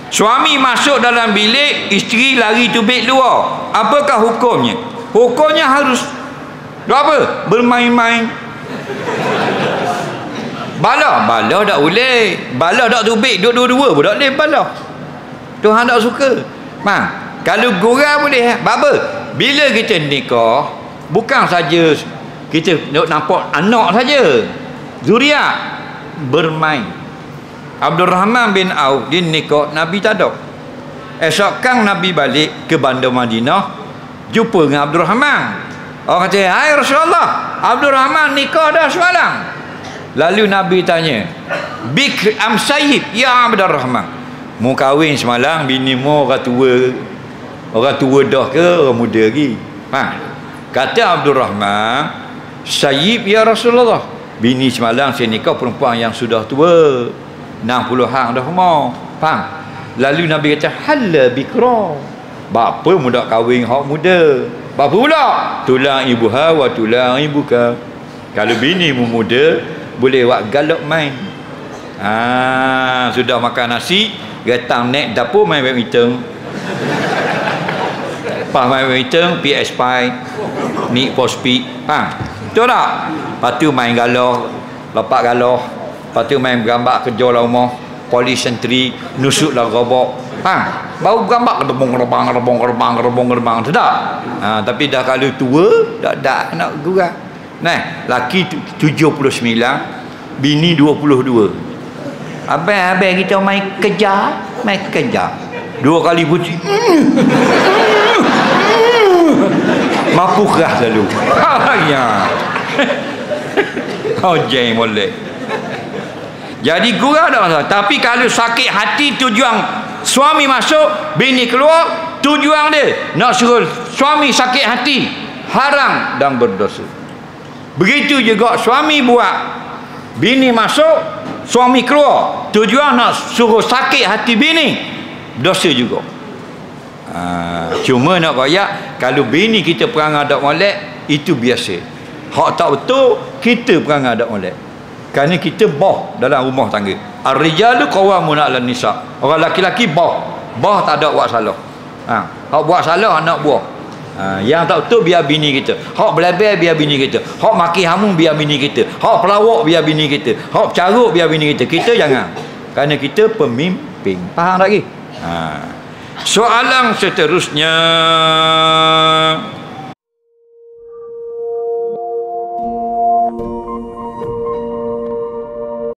Suami masuk dalam bilik, isteri lari tubik luar. Apakah hukumnya? Hukumnya harus apa? Bermain-main. Bala tak boleh. Bala tak tubik dua-dua pun tak boleh bala. Tuhan tak suka. Kalau gurau boleh. Apa? Bila kita nikah, bukan saja kita nak nampak anak saja. Zuriat bermain. Abdul Rahman bin Auf dia nikah, Nabi tak ada. Esok kang Nabi balik ke bandar Madinah, jumpa dengan Abdul Rahman. Orang kata, hai Rasulullah, Abdul Rahman nikah dah semalam. Lalu Nabi tanya, Bikr am sayyib ya Abdul Rahman, mu kahwin semalam, bini mu orang tua dah ke orang muda lagi? Kata Abdul Rahman, sayyib ya Rasulullah, bini semalam saya nikah perempuan yang sudah tua, 60-an dah umur. Lalu Nabi kata, halla bikra, bapa muda kahwin hak muda. Bapa pula tulang ibuha wa tulang ibuka. Kalau bini mu muda, boleh buat galak main. Sudah makan nasi, datang naik dapur main badminton. Main badminton, PS5, Need for Speed. Betul tak? Lepas tu main galah, lapak galah. Lepas tu main gambar kerja lah rumah, polis sentri, nusuk lah robok. Baru gambar gerbang sedap. Tapi dah kalau tua dah nak gurau. Laki 79, bini 22. Abang kita main kejar. Dua kali puji. Mampu kerah selalu. Jeng boleh. Jadi gurau tak masalah. Tapi kalau sakit hati, tujuan suami masuk, bini keluar, tujuan dia nak suruh suami sakit hati, haram dan berdosa. Begitu juga suami buat, bini masuk, suami keluar, tujuan nak suruh sakit hati bini, dosa juga. Cuma nak koyak, kalau bini kita perangai tak molek, itu biasa. Hak tak betul, kita perangai tak molek. Kerana kita boh dalam rumah tangga. Ar-rijalu qawwamuna 'alan nisa. Orang laki-laki boh tak ada buat salah. Hak buat salah anak buah. Yang tak betul biar bini kita. Hak belabel biar bini kita. Hak maki hamun biar bini kita. Hak pelawak biar bini kita. Hak caruk biar bini kita. Kita jangan. Kerana kita pemimpin. Faham lagi? Soalan seterusnya,